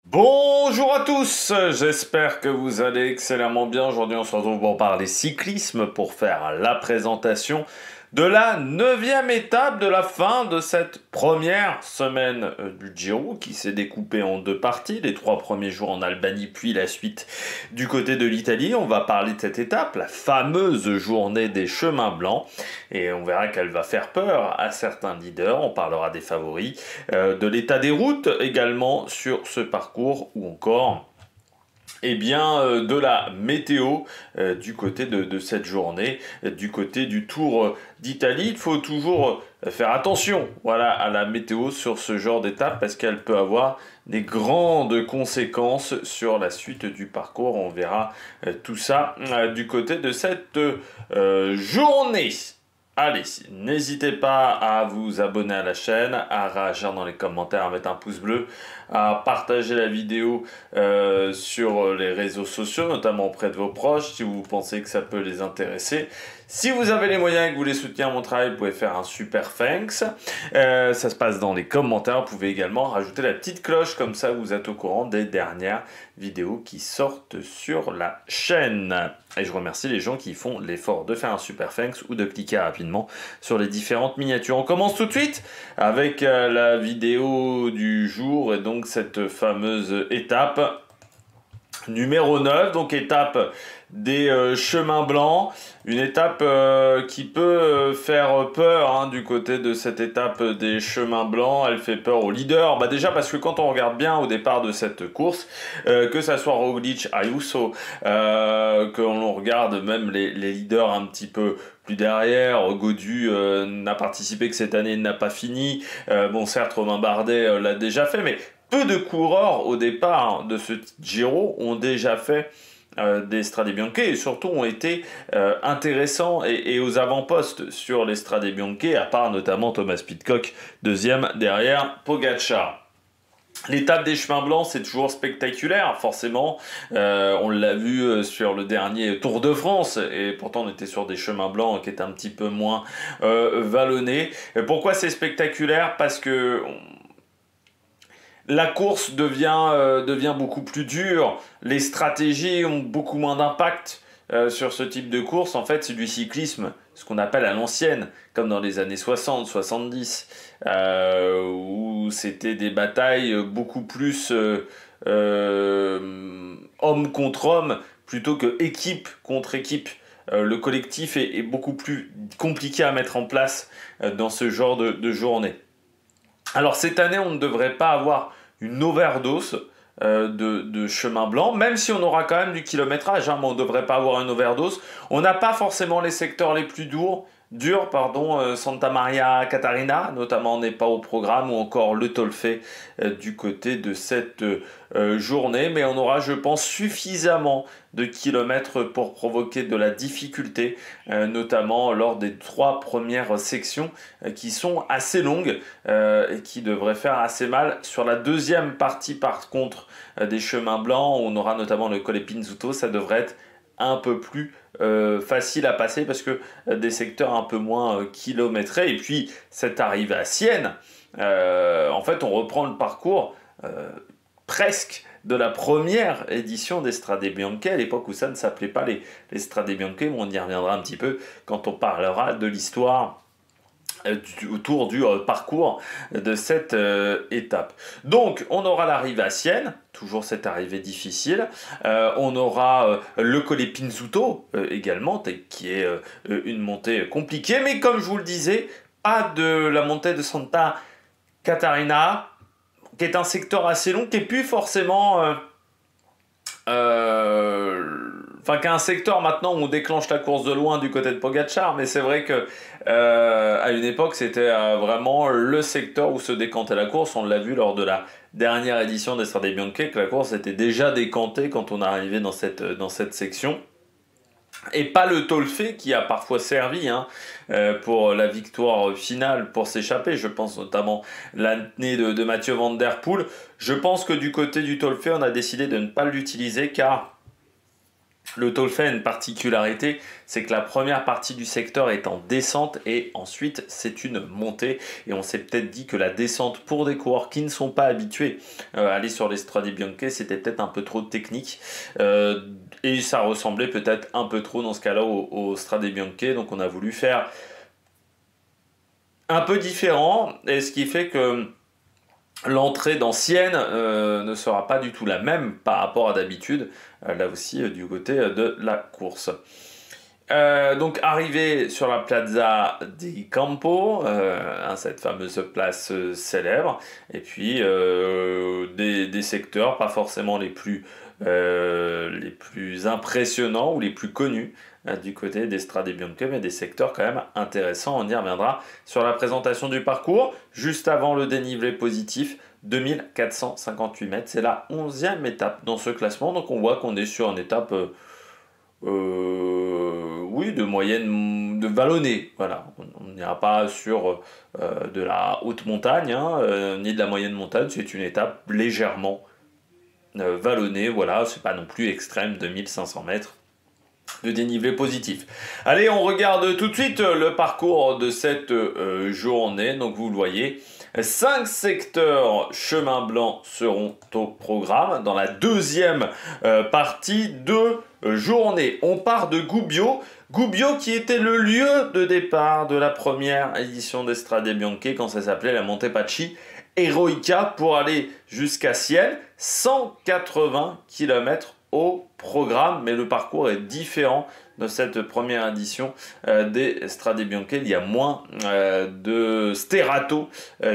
Bonjour à tous, j'espère que vous allez excellemment bien. Aujourd'hui on se retrouve pour parler cyclisme, pour faire la présentation de la 9e étape de la fin de cette première semaine du Giro qui s'est découpée en deux parties, les 3 premiers jours en Albanie puis la suite du côté de l'Italie. On va parler de cette étape, la fameuse journée des chemins blancs, et on verra qu'elle va faire peur à certains leaders. On parlera des favoris, de l'état des routes également sur ce parcours, ou encore de la météo du côté de cette journée, du côté du Tour d'Italie. Il faut toujours faire attention, voilà, à la météo sur ce genre d'étape parce qu'elle peut avoir des grandes conséquences sur la suite du parcours. On verra tout ça du côté de cette journée. Allez, n'hésitez pas à vous abonner à la chaîne, à réagir dans les commentaires, à mettre un pouce bleu, à partager la vidéo sur les réseaux sociaux, notamment auprès de vos proches, si vous pensez que ça peut les intéresser. Si vous avez les moyens et que vous voulez soutenir mon travail, vous pouvez faire un super thanks. Ça se passe dans les commentaires. Vous pouvez également rajouter la petite cloche, comme ça vous êtes au courant des dernières vidéos qui sortent sur la chaîne. Et je remercie les gens qui font l'effort de faire un super thanks ou de cliquer rapidement sur les différentes miniatures. On commence tout de suite avec la vidéo du jour et donc cette fameuse étape numéro 9, donc étape des chemins blancs, une étape qui peut faire peur hein, du côté de cette étape des chemins blancs. Elle fait peur aux leaders, déjà parce que quand on regarde bien au départ de cette course, que ça soit Roglic, Ayuso, que l'on regarde même les leaders un petit peu plus derrière, Gaudu n'a participé que cette année, il n'a pas fini. Certes, Romain Bardet l'a déjà fait, mais peu de coureurs au départ de ce Giro ont déjà fait des Strade Bianche et surtout ont été intéressants et aux avant-postes sur les Strade Bianche, à part notamment Thomas Pidcock, deuxième derrière Pogačar. L'étape des chemins blancs, c'est toujours spectaculaire, forcément. On l'a vu sur le dernier Tour de France, et pourtant on était sur des chemins blancs qui étaient un petit peu moins vallonnés. Et pourquoi c'est spectaculaire? Parce que la course devient beaucoup plus dure, les stratégies ont beaucoup moins d'impact sur ce type de course. En fait, c'est du cyclisme, ce qu'on appelle à l'ancienne, comme dans les années 60, 70, où c'était des batailles beaucoup plus homme contre homme, plutôt que équipe contre équipe. Le collectif est beaucoup plus compliqué à mettre en place dans ce genre de journée. Alors cette année, on ne devrait pas avoir une overdose de chemin blanc, même si on aura quand même du kilométrage, mais on ne devrait pas avoir une overdose. On n'a pas forcément les secteurs les plus durs, Santa Maria Catarina, notamment, n'est pas au programme, ou encore le Tolfé du côté de cette journée, mais on aura, je pense, suffisamment de kilomètres pour provoquer de la difficulté, notamment lors des 3 premières sections qui sont assez longues et qui devraient faire assez mal. Sur la deuxième partie, par contre, des chemins blancs, on aura notamment le Colle Pinzuto, ça devrait être un peu plus facile à passer parce que des secteurs un peu moins kilométrés. Et puis cette arrivée à Sienne, en fait on reprend le parcours presque de la première édition des Strade Bianche, à l'époque où ça ne s'appelait pas les Strade Bianche, mais on y reviendra un petit peu quand on parlera de l'histoire autour du parcours de cette étape. Donc on aura l'arrivée à Sienne, toujours cette arrivée difficile. On aura le Colle Pinzuto également, qui est une montée compliquée, mais comme je vous le disais, pas de la montée de Santa Catarina, qui est un secteur assez long, qui est plus forcément qui est un secteur maintenant où on déclenche la course de loin du côté de Pogačar, mais c'est vrai que à une époque c'était vraiment le secteur où se décantait la course. On l'a vu lors de la dernière édition des Strade Bianche, que la course était déjà décantée quand on est arrivé dans cette section. Et pas le Tolfé qui a parfois servi pour la victoire finale, pour s'échapper. Je pense notamment l'année de Mathieu Van Der Poel. Je pense que du côté du Tolfé, on a décidé de ne pas l'utiliser car Le Tolfa a une particularité, c'est que la première partie du secteur est en descente et ensuite c'est une montée. Et on s'est peut-être dit que la descente pour des coureurs qui ne sont pas habitués à aller sur les Strade Bianche, c'était peut-être un peu trop technique. Et ça ressemblait peut-être un peu trop dans ce cas-là au Strade Bianche. Donc on a voulu faire un peu différent. Et ce qui fait que l'entrée dans Sienne ne sera pas du tout la même par rapport à d'habitude, là aussi du côté de la course. Donc arrivé sur la Plaza di Campo, cette fameuse place célèbre, et puis des secteurs pas forcément les plus impressionnants ou les plus connus du côté des Strade Bianche, mais des secteurs quand même intéressants, on y reviendra sur la présentation du parcours, juste avant le dénivelé positif, 2458 mètres, c'est la 11e étape dans ce classement, donc on voit qu'on est sur une étape oui, de moyenne, de vallonnée, voilà, on n'ira pas sur de la haute montagne, ni de la moyenne montagne, c'est une étape légèrement vallonnée, voilà, c'est pas non plus extrême, 2500 mètres de dénivelé positif. Allez, on regarde tout de suite le parcours de cette journée. Donc vous le voyez, 5 secteurs chemin blanc seront au programme dans la deuxième partie de journée. On part de Gubbio. Gubbio qui était le lieu de départ de la première édition des Strade Bianche quand ça s'appelait la Montepaschi Eroica pour aller jusqu'à Sienne, 180 km au programme, mais le parcours est différent de cette première édition des Strade Bianche. Il y a moins de sterato,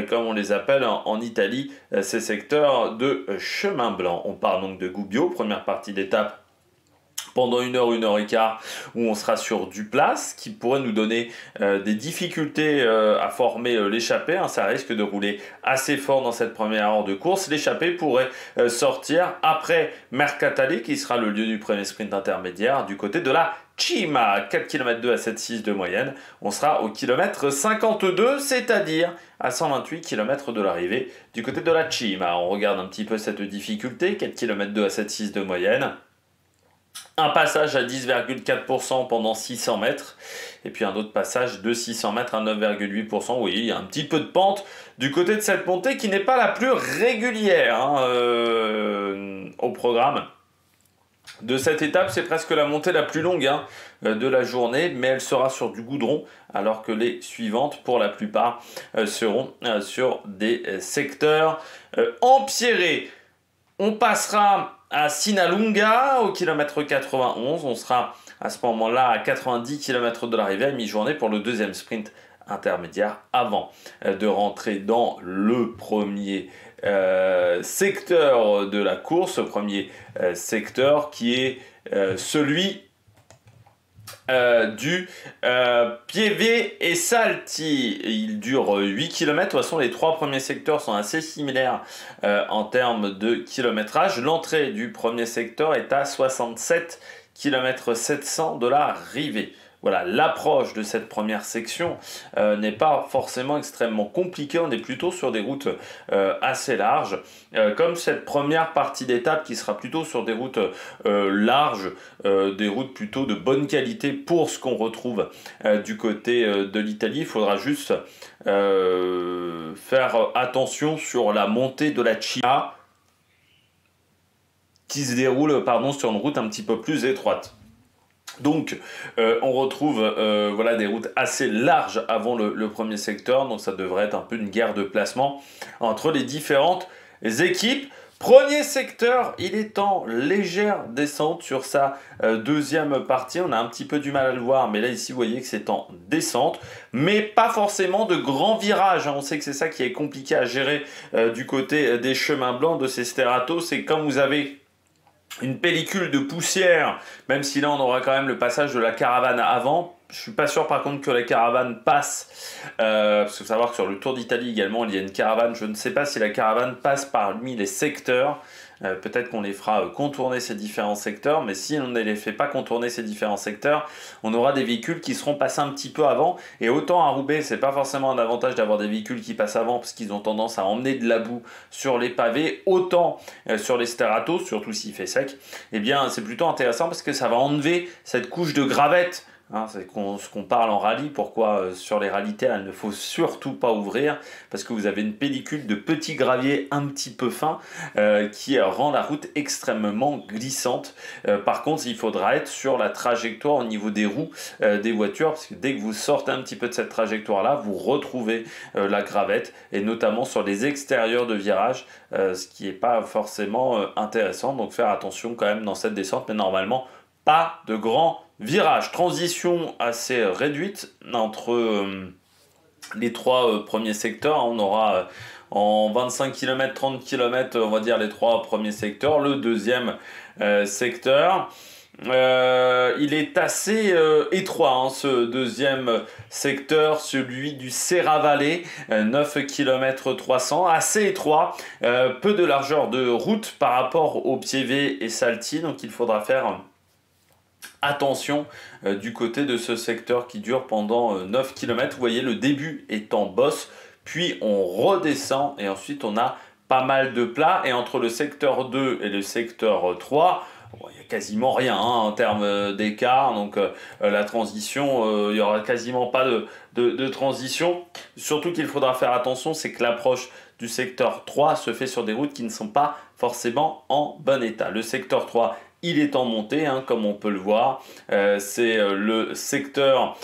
comme on les appelle en Italie, ces secteurs de chemin blanc. On part donc de Gubbio, première partie d'étape pendant 1 heure et quart, où on sera sur du place, qui pourrait nous donner des difficultés à former l'échappée. Ça risque de rouler assez fort dans cette première heure de course. L'échappée pourrait sortir après Mercatale, qui sera le lieu du premier sprint intermédiaire, du côté de la Cima, 4 km 2 à 7,6 de moyenne. On sera au kilomètre 52, c'est-à-dire à 128 km de l'arrivée du côté de la Cima. On regarde un petit peu cette difficulté, 4 km 2 à 7,6 de moyenne. Un passage à 10,4% pendant 600 mètres. Et puis un autre passage de 600 mètres à 9,8%. Oui, il y a un petit peu de pente du côté de cette montée qui n'est pas la plus régulière au programme de cette étape. C'est presque la montée la plus longue de la journée, mais elle sera sur du goudron, alors que les suivantes, pour la plupart, seront sur des secteurs empierrés. On passera à Sinalunga au kilomètre 91. On sera à ce moment-là à 90 km de l'arrivée à mi-journée pour le deuxième sprint intermédiaire avant de rentrer dans le premier secteur de la course. Le premier secteur qui est celui du Pieve e Salti. Il dure 8 km. De toute façon, les 3 premiers secteurs sont assez similaires en termes de kilométrage. L'entrée du premier secteur est à 67 km 700 de l'arrivée. Voilà, l'approche de cette première section n'est pas forcément extrêmement compliquée, on est plutôt sur des routes assez larges, comme cette première partie d'étape qui sera plutôt sur des routes larges, des routes plutôt de bonne qualité pour ce qu'on retrouve du côté de l'Italie. Il faudra juste faire attention sur la montée de la Cima qui se déroule sur une route un petit peu plus étroite. Donc on retrouve voilà, des routes assez larges avant le premier secteur, donc ça devrait être un peu une guerre de placement entre les différentes équipes. Premier secteur, il est en légère descente sur sa deuxième partie. On a un petit peu du mal à le voir, mais là ici vous voyez que c'est en descente, mais pas forcément de grands virages. On sait que c'est ça qui est compliqué à gérer du côté des chemins blancs de ces steratos, c'est quand vous avez une pellicule de poussière, même si là on aura quand même le passage de la caravane avant. Je suis pas sûr par contre que la caravane passe, parce qu'il faut savoir que sur le Tour d'Italie également il y a une caravane. Je ne sais pas si la caravane passe parmi les secteurs, peut-être qu'on les fera contourner ces différents secteurs, mais si on ne les fait pas contourner ces différents secteurs, on aura des véhicules qui seront passés un petit peu avant. Et autant à Roubaix, c'est pas forcément un avantage d'avoir des véhicules qui passent avant parce qu'ils ont tendance à emmener de la boue sur les pavés, autant sur les Steratos, surtout s'il fait sec, eh bien c'est plutôt intéressant parce que ça va enlever cette couche de gravette. Hein, c'est ce qu'on parle en rallye, pourquoi sur les rallyes terre il ne faut surtout pas ouvrir, parce que vous avez une pellicule de petits graviers un petit peu fins qui rend la route extrêmement glissante. Par contre, il faudra être sur la trajectoire au niveau des roues des voitures, parce que dès que vous sortez un petit peu de cette trajectoire-là, vous retrouvez la gravette, et notamment sur les extérieurs de virage, ce qui n'est pas forcément intéressant. Donc faire attention quand même dans cette descente, mais normalement, pas de grand virage. Transition assez réduite entre les trois premiers secteurs. On aura en 25 km, 30 km, on va dire les trois premiers secteurs. Le deuxième secteur, il est assez étroit, hein, ce deuxième secteur, celui du Serra-Vallée, 9 km 300, assez étroit, peu de largeur de route par rapport au Pieve et Salti, donc il faudra faire attention du côté de ce secteur qui dure pendant 9 km. Vous voyez, le début est en bosse, puis on redescend et ensuite on a pas mal de plats. Et entre le secteur 2 et le secteur 3, bon, il n'y a quasiment rien hein, en termes d'écart. Donc la transition, il n'y aura quasiment pas de transition. Surtout qu'il faudra faire attention, c'est que l'approche du secteur 3 se fait sur des routes qui ne sont pas forcément en bon état. Le secteur 3, il est en montée, hein, comme on peut le voir. C'est le secteur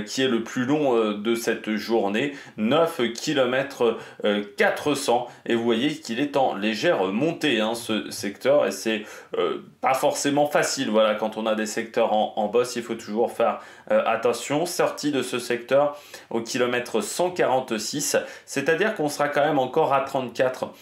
qui est le plus long de cette journée, 9 km 400. Et vous voyez qu'il est en légère montée, hein, ce secteur. Et c'est pas forcément facile. Voilà, quand on a des secteurs en bosse, il faut toujours faire attention. Sortie de ce secteur au kilomètre 146. C'est-à-dire qu'on sera quand même encore à 34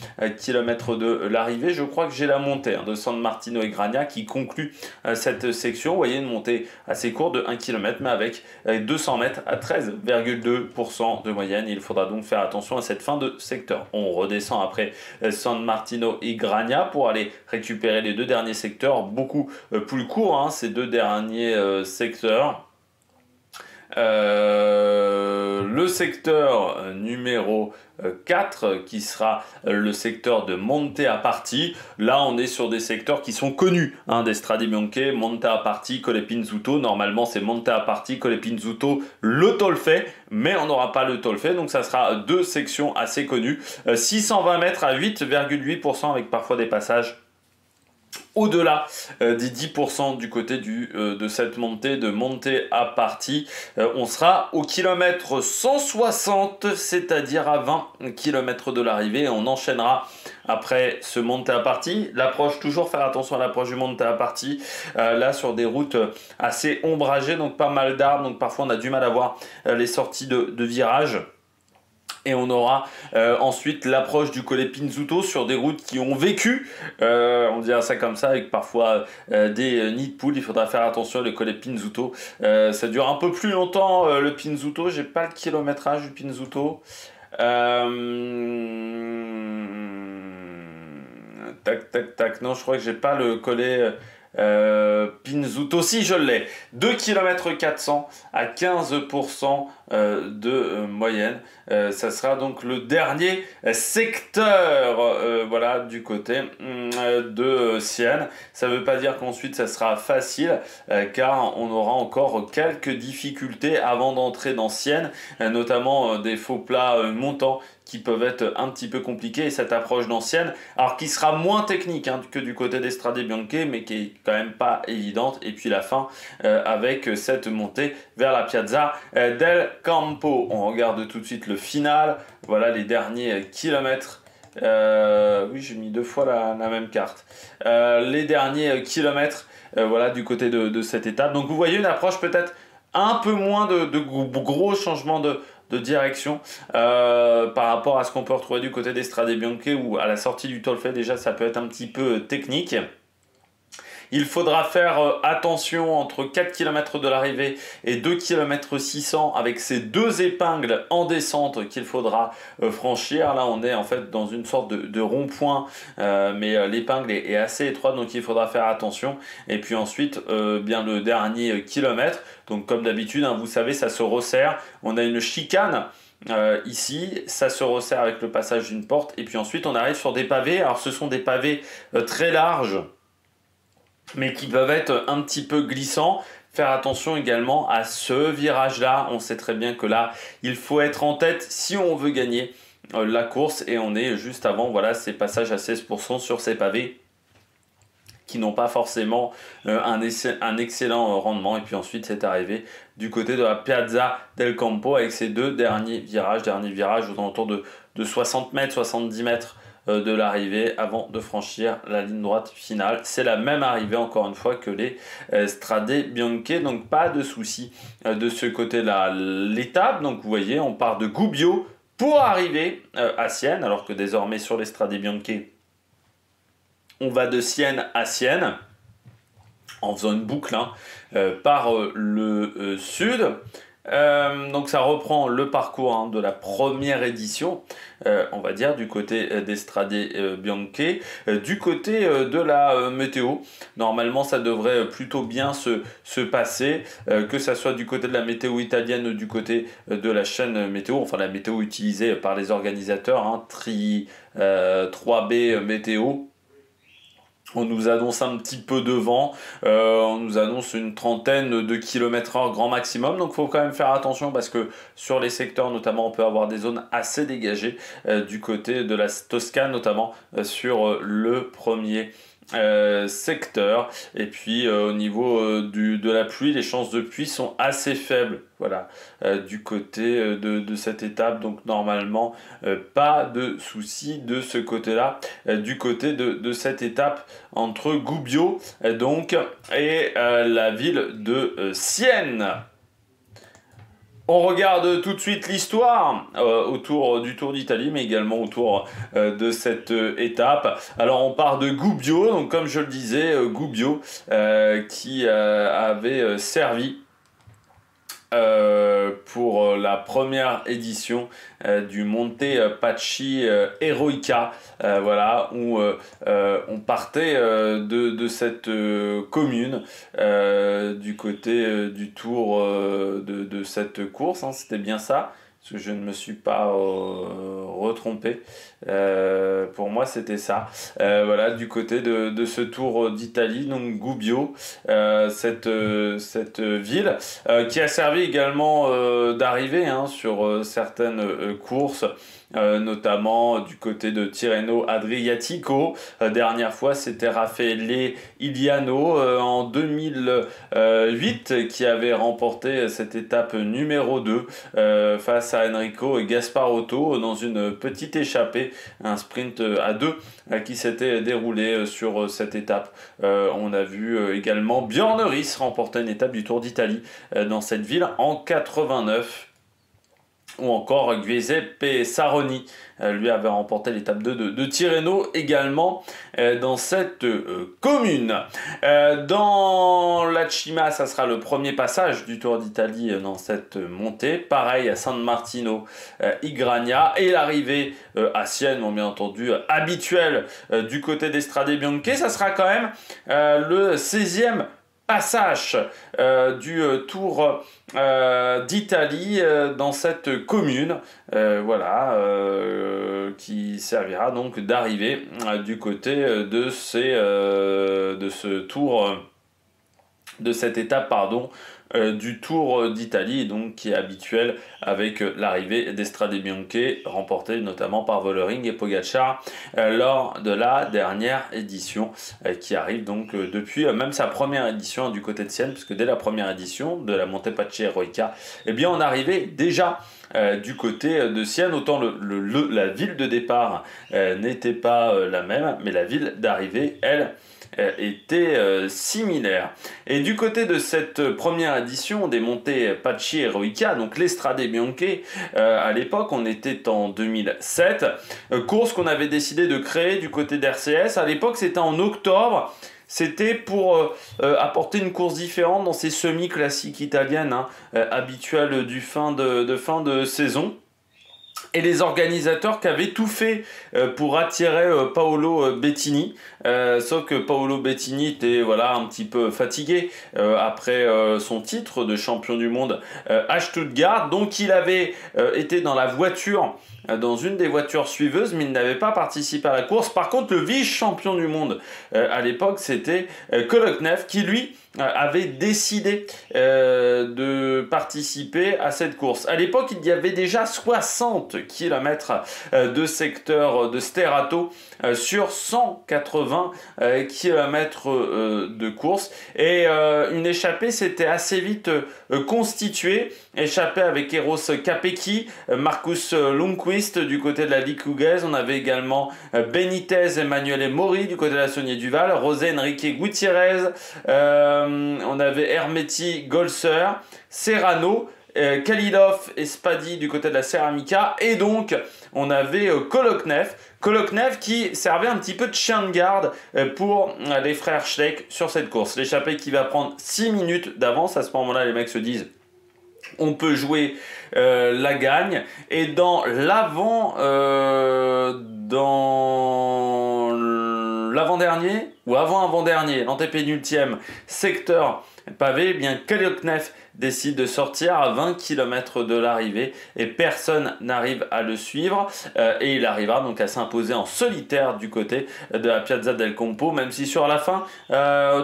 km de l'arrivée. Je crois que j'ai la montée hein, de San Martino e Grania qui conclut cette section. Vous voyez une montée assez courte de 1 km mais avec 200 mètres à 13,2% de moyenne. Il faudra donc faire attention à cette fin de secteur. On redescend après San Martino e Grania pour aller récupérer les deux derniers secteurs beaucoup plus courts, hein, ces deux derniers secteurs. Le secteur numéro 4 qui sera le secteur de Monte Aparti. Là on est sur des secteurs qui sont connus hein, des Strade Bianche, Monte Aparti, Colle Pinzuto. Normalement c'est Monte Aparti, Colle Pinzuto, le Tolfe, mais on n'aura pas le Tolfe, donc ça sera deux sections assez connues. 620 mètres à 8,8% avec parfois des passages au-delà des 10% du côté de cette montée de Monte Aparti. On sera au kilomètre 160, c'est-à-dire à 20 km de l'arrivée. On enchaînera après ce Monte Aparti. L'approche, toujours faire attention à l'approche du Monte Aparti. Là, sur des routes assez ombragées, donc pas mal d'arbres. Donc parfois, on a du mal à voir les sorties de virages. Et on aura ensuite l'approche du Colle Pinzuto sur des routes qui ont vécu, on dira ça comme ça, avec parfois des nids de poules. Il faudra faire attention, le Colle Pinzuto. Ça dure un peu plus longtemps, le Pinzuto. J'ai pas le kilométrage du Pinzuto. Tac, tac, tac. Non, je crois que j'ai pas le Colle Pinzuto, si je l'ai, 2 km 400 à 15% de moyenne. Ça sera donc le dernier secteur voilà, du côté de Sienne. Ça ne veut pas dire qu'ensuite ça sera facile car on aura encore quelques difficultés avant d'entrer dans Sienne, notamment des faux plats montants qui peuvent être un petit peu compliqués, et cette approche d'ancienne, alors qui sera moins technique hein, que du côté des Strade Bianche, mais qui est quand même pas évidente, et puis la fin avec cette montée vers la Piazza del Campo. On regarde tout de suite le final, voilà les derniers kilomètres. Oui, j'ai mis deux fois la même carte. Les derniers kilomètres voilà, du côté de cette étape. Donc vous voyez une approche peut-être un peu moins de gros changements de direction par rapport à ce qu'on peut retrouver du côté des Strade Bianche, où à la sortie du Tolfe déjà ça peut être un petit peu technique. Il faudra faire attention entre 4 km de l'arrivée et 2 km 600 avec ces deux épingles en descente qu'il faudra franchir. Là, on est en fait dans une sorte de rond-point, mais l'épingle est assez étroite, donc il faudra faire attention. Et puis ensuite, bien le dernier kilomètre, donc comme d'habitude, hein, vous savez, ça se resserre. On a une chicane. Ici, ça se resserre avec le passage d'une porte et puis ensuite on arrive sur des pavés. Alors ce sont des pavés très larges mais qui peuvent être un petit peu glissants. Faire attention également à ce virage là, on sait très bien que là il faut être en tête si on veut gagner la course et on est juste avant voilà, ces passages à 16% sur ces pavés qui n'ont pas forcément un excellent rendement. Et puis ensuite, c'est arrivé du côté de la Piazza del Campo avec ces deux derniers virages aux alentours de 60 mètres, 70 mètres de l'arrivée avant de franchir la ligne droite finale. C'est la même arrivée encore une fois que les Strade Bianche, donc pas de souci de ce côté-là. L'étape, donc vous voyez, on part de Gubbio pour arriver à Sienne, alors que désormais sur les Strade Bianche, on va de Sienne à Sienne en faisant une boucle hein, par le sud. Donc ça reprend le parcours hein, de la première édition, on va dire, du côté des Strade Bianche. Du côté de la météo, normalement ça devrait plutôt bien se passer, que ça soit du côté de la météo italienne ou du côté de la chaîne météo, enfin la météo utilisée par les organisateurs, hein, 3B météo. On nous annonce un petit peu de vent, on nous annonce une trentaine de km/h grand maximum, donc il faut quand même faire attention parce que sur les secteurs notamment on peut avoir des zones assez dégagées du côté de la Toscane notamment sur le premier secteur. Et puis au niveau de la pluie, les chances de pluie sont assez faibles voilà, du côté de cette étape, donc normalement pas de souci de ce côté là du côté de cette étape entre Gubbio donc et la ville de Sienne. On regarde tout de suite l'histoire autour du Tour d'Italie, mais également autour de cette étape. Alors on part de Gubbio, donc comme je le disais, Gubbio qui avait servi pour la première édition du Monte Pacci Eroica, voilà, où on partait de cette commune du côté du tour de cette course, hein, c'était bien ça. Parce que je ne me suis pas retrompé. Pour moi, c'était ça. Voilà, du côté de ce Tour d'Italie, donc Gubbio, cette ville, qui a servi également d'arrivée hein, sur certaines courses. Notamment du côté de Tirreno Adriatico. Dernière fois, c'était Raffaele Iliano en 2008 qui avait remporté cette étape numéro 2 face à Enrico Gasparotto dans une petite échappée, un sprint à deux qui s'était déroulé sur cette étape. On a vu également Björn Riis remporter une étape du Tour d'Italie dans cette ville en 89. Ou encore Giuseppe Saroni, lui avait remporté l'étape 2 de Tirreno également dans cette commune. Dans la Cima, ça sera le premier passage du Tour d'Italie dans cette montée. Pareil à San Martino Igragna et l'arrivée à Sienne, bien entendu, habituelle du côté des Strade Bianche. Ça sera quand même le 16e passage du Tour d'Italie dans cette commune, voilà, qui servira donc d'arrivée du côté de ce tour, de cette étape, pardon, du Tour d'Italie, donc qui est habituel avec l'arrivée des Strade Bianche, remportée notamment par Vollering et Pogačar lors de la dernière édition, qui arrive donc depuis même sa première édition du côté de Sienne, puisque dès la première édition de la Monte Pacci Eroica, eh bien on arrivait déjà du côté de Sienne, autant la ville de départ n'était pas la même, mais la ville d'arrivée, elle, était similaire. Et du côté de cette première édition des Monte Pacci Eroica, donc les Strade Bianche, à l'époque on était en 2007, course qu'on avait décidé de créer du côté d'RCS. À l'époque c'était en octobre, c'était pour apporter une course différente dans ces semi-classiques italiennes hein, habituelles de fin de saison. Et les organisateurs qui avaient tout fait pour attirer Paolo Bettini, sauf que Paolo Bettini était voilà, un petit peu fatigué après son titre de champion du monde à Stuttgart, donc il avait été dans la voiture, dans une des voitures suiveuses, mais il n'avait pas participé à la course. Par contre, le vice-champion du monde à l'époque, c'était Koloknev, qui lui avait décidé de participer à cette course. À l'époque, il y avait déjà 60 km de secteur de Sterato sur 180 km de course. Et une échappée s'était assez vite constituée. Échappée avec Eros Capecchi, Marcus Lundqvist du côté de la Liquigas. On avait également Benitez, Emanuele Mori du côté de la Saunier Duval, José Enrique Gutiérrez, on avait Hermeti Golser, Serrano, Kalilov et Spadi du côté de la Ceramica, et donc on avait Koloknev qui servait un petit peu de chien de garde pour les frères Schleck sur cette course. L'échappée qui va prendre 6 minutes d'avance. À ce moment-là, les mecs se disent on peut jouer la gagne. Et dans l'avant-dernier ou avant-avant-dernier, l'antépénultième secteur pavé, eh bien Koloknev décide de sortir à 20 km de l'arrivée et personne n'arrive à le suivre et il arrivera donc à s'imposer en solitaire du côté de la Piazza del Campo, même si sur la fin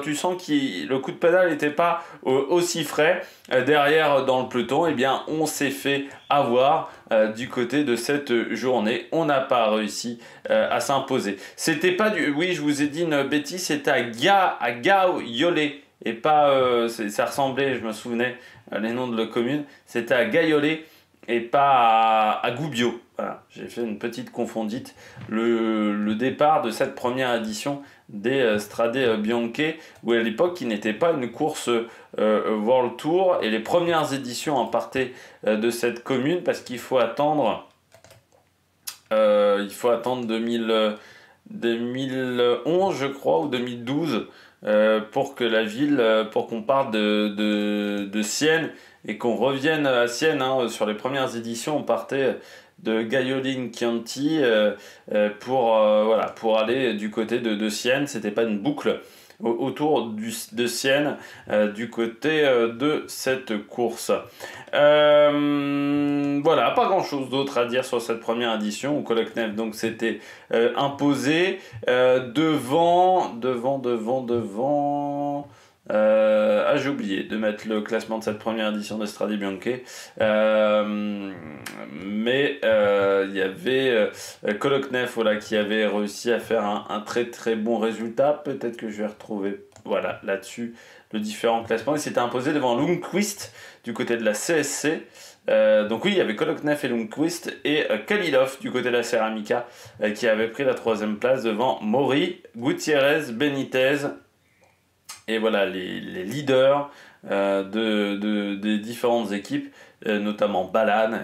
tu sens que le coup de pédale n'était pas aussi frais. Derrière dans le peloton, eh bien on s'est fait avoir du côté de cette journée. On n'a pas réussi à s'imposer. C'était pas du... Oui, je vous ai dit une bêtise, c'était à Gaiole. Et pas, ça ressemblait, je me souvenais, les noms de la commune, c'était à Gaiole et pas à Gubbio. Voilà, j'ai fait une petite confondite. Le départ de cette première édition des Strade Bianche, où à l'époque il n'était pas une course World Tour, et les premières éditions en partaient de cette commune parce qu'il faut attendre 2011 je crois, ou 2012, pour que la ville, pour qu'on parte de Sienne et qu'on revienne à Sienne. Hein. Sur les premières éditions, on partait de Gaiole Chianti pour aller du côté de Sienne. C'était pas une boucle autour de Sienne du côté de cette course. Voilà, pas grand chose d'autre à dire sur cette première édition où Koloknev donc s'était imposé devant j'ai oublié de mettre le classement de cette première édition de Strade Bianche, mais il y avait Koloknev voilà, qui avait réussi à faire un très très bon résultat. Peut-être que je vais retrouver voilà, là-dessus le différent classement. Il s'était imposé devant Lundqvist du côté de la CSC. Donc oui, il y avait Koloknev et Lundqvist, et Kalilov du côté de la Ceramica qui avait pris la 3e place devant Mori, Gutiérrez, Benitez. Et voilà, les leaders des différentes équipes, notamment Balan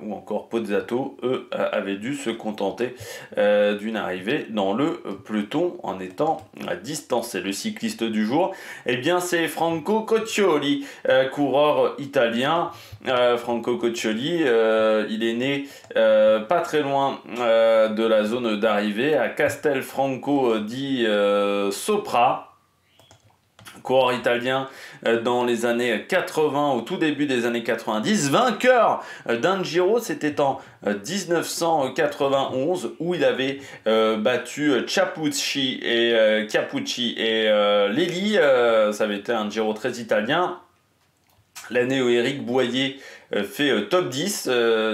ou encore Pozzato, eux avaient dû se contenter d'une arrivée dans le peloton en étant distancés. Le cycliste du jour, eh bien c'est Franco Coccioli, coureur italien. Franco Coccioli, il est né pas très loin de la zone d'arrivée, à Castelfranco di Sopra. Coureur italien dans les années 80, au tout début des années 90, vainqueur d'un Giro, c'était en 1991, où il avait battu Capucci et Lelli. Ça avait été un Giro très italien. L'année où Eric Boyer fait top 10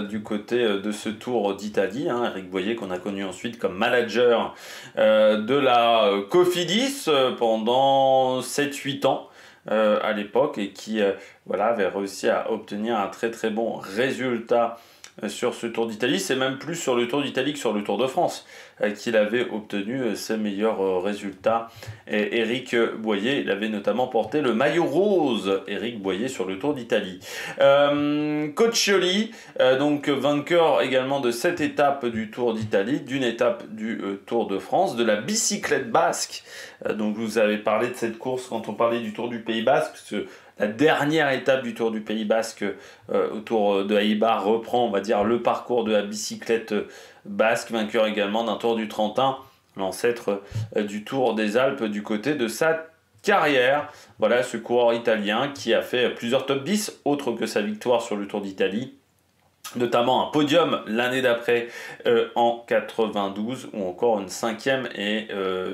du côté de ce Tour d'Italie. Hein. Eric Boyer qu'on a connu ensuite comme manager de la Cofidis pendant 7-8 ans à l'époque, et qui voilà, avait réussi à obtenir un très très bon résultat sur ce Tour d'Italie. C'est même plus sur le Tour d'Italie que sur le Tour de France qu'il avait obtenu ses meilleurs résultats. Et Éric Boyer, il avait notamment porté le maillot rose, Éric Boyer, sur le Tour d'Italie. Coccioli, donc vainqueur également de cette étape du Tour d'Italie, d'une étape du Tour de France, de la bicyclette basque. Donc je vous avais parlé de cette course quand on parlait du Tour du Pays Basque, parce que la dernière étape du Tour du Pays Basque autour de Eibar reprend, on va dire, le parcours de la bicyclette basque, vainqueur également d'un Tour du Trentin, l'ancêtre du Tour des Alpes du côté de sa carrière. Voilà ce coureur italien qui a fait plusieurs top 10, autre que sa victoire sur le Tour d'Italie, notamment un podium l'année d'après en 92, ou encore une 5e et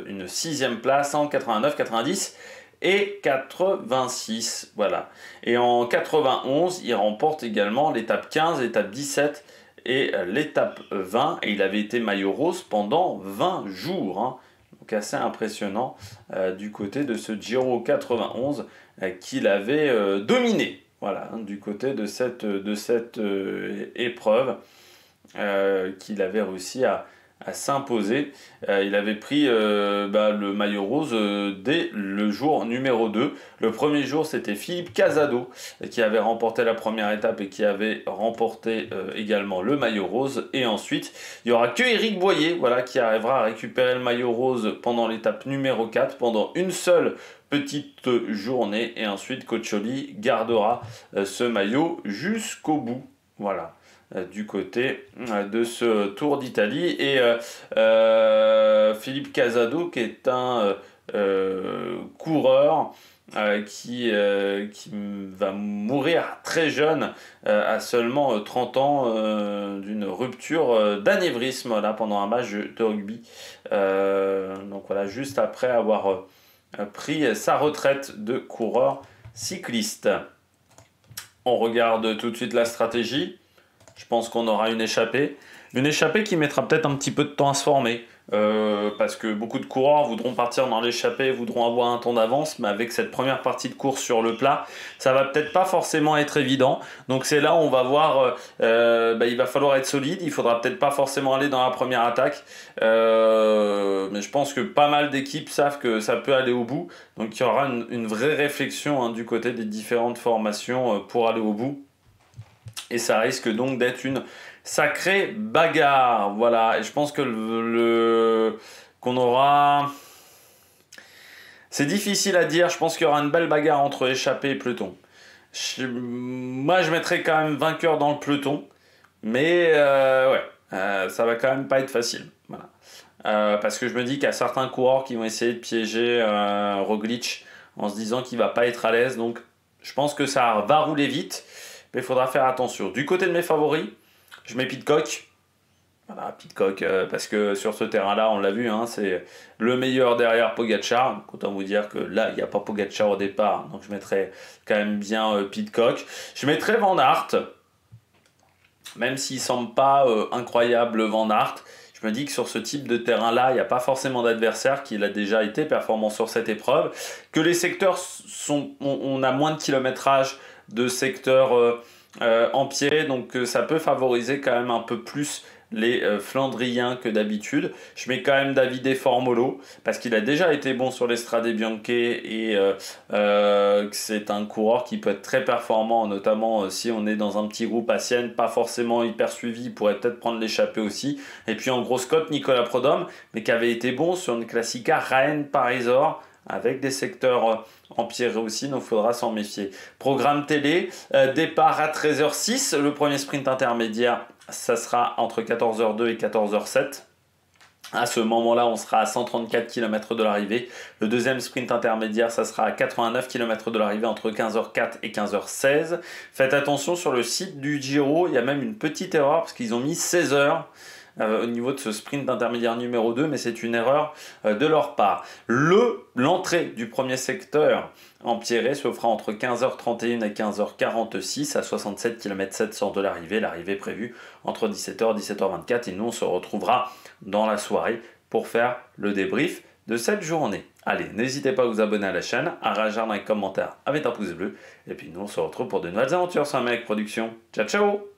une 6e place en 89, 90 et 86. Voilà. Et en 91, il remporte également l'étape 15, l'étape 17 et l'étape 20, et il avait été maillot rose pendant 20 jours. Hein. Donc assez impressionnant du côté de ce Giro 91 qu'il avait dominé. Voilà, hein, du côté de cette épreuve qu'il avait réussi à s'imposer. Il avait pris le maillot rose dès le jour numéro 2. Le premier jour, c'était Philippe Casado qui avait remporté la première étape et qui avait remporté également le maillot rose. Et ensuite, il n'y aura que Éric Boyer, voilà, qui arrivera à récupérer le maillot rose pendant l'étape numéro 4, pendant une seule petite journée. Et ensuite, Coccioli gardera ce maillot jusqu'au bout. Voilà. Du côté de ce Tour d'Italie. Et Philippe Casado, qui est un coureur qui va mourir très jeune, à seulement 30 ans, d'une rupture d'anévrisme là, pendant un match de rugby. Donc voilà, juste après avoir pris sa retraite de coureur cycliste. On regarde tout de suite la stratégie. Je pense qu'on aura une échappée qui mettra peut-être un petit peu de temps à se former, parce que beaucoup de coureurs voudront partir dans l'échappée, voudront avoir un temps d'avance, mais avec cette première partie de course sur le plat, ça va peut-être pas forcément être évident. Donc c'est là où on va voir, il va falloir être solide, il faudra peut-être pas forcément aller dans la première attaque, mais je pense que pas mal d'équipes savent que ça peut aller au bout, donc il y aura une vraie réflexion, hein, du côté des différentes formations pour aller au bout. Et ça risque donc d'être une sacrée bagarre. Voilà. Et je pense que qu'on aura... C'est difficile à dire. Je pense qu'il y aura une belle bagarre entre échappée et peloton. Moi, je mettrais quand même vainqueur dans le peloton. Mais ça va quand même pas être facile. Voilà. Parce que je me dis qu'il y a certains coureurs qui vont essayer de piéger Roglic en se disant qu'il va pas être à l'aise. Donc, je pense que ça va rouler vite. Mais il faudra faire attention. Du côté de mes favoris, je mets Pidcock. Voilà, Pidcock, parce que sur ce terrain-là, on l'a vu, hein, c'est le meilleur derrière Pogacar. Autant vous dire que là, il n'y a pas Pogacar au départ. Donc je mettrai quand même bien Pidcock. Je mettrai Van Aert. Même s'il ne semble pas incroyable, Van Aert. Je me dis que sur ce type de terrain-là, il n'y a pas forcément d'adversaire, qu'il a déjà été performant sur cette épreuve. Que les secteurs on a moins de kilométrage de secteurs en pied, donc ça peut favoriser quand même un peu plus les Flandriens que d'habitude. Je mets quand même Davide Formolo parce qu'il a déjà été bon sur l'Estrade Bianche et c'est un coureur qui peut être très performant, notamment si on est dans un petit groupe à Sienne, pas forcément hyper suivi, il pourrait peut-être prendre l'échappée aussi. Et puis en grosse cote, Nicolas Prodhomme, mais qui avait été bon sur une Classica Rennes-Parisor, avec des secteurs empirés aussi, donc il faudra s'en méfier. Programme télé, départ à 13h06, le premier sprint intermédiaire, ça sera entre 14h02 et 14h07. À ce moment-là, on sera à 134 km de l'arrivée. Le deuxième sprint intermédiaire, ça sera à 89 km de l'arrivée entre 15h04 et 15h16. Faites attention sur le site du Giro, il y a même une petite erreur parce qu'ils ont mis 16h. Au niveau de ce sprint d'intermédiaire numéro 2, mais c'est une erreur de leur part. L'entrée du premier secteur empierré se fera entre 15h31 et 15h46 à 67 km 700 de l'arrivée. L'arrivée prévue entre 17h et 17h24 et nous on se retrouvera dans la soirée pour faire le débrief de cette journée. Allez, n'hésitez pas à vous abonner à la chaîne, à réagir dans les commentaires avec un pouce bleu et puis nous on se retrouve pour de nouvelles aventures sur Amérique Production. Ciao ciao.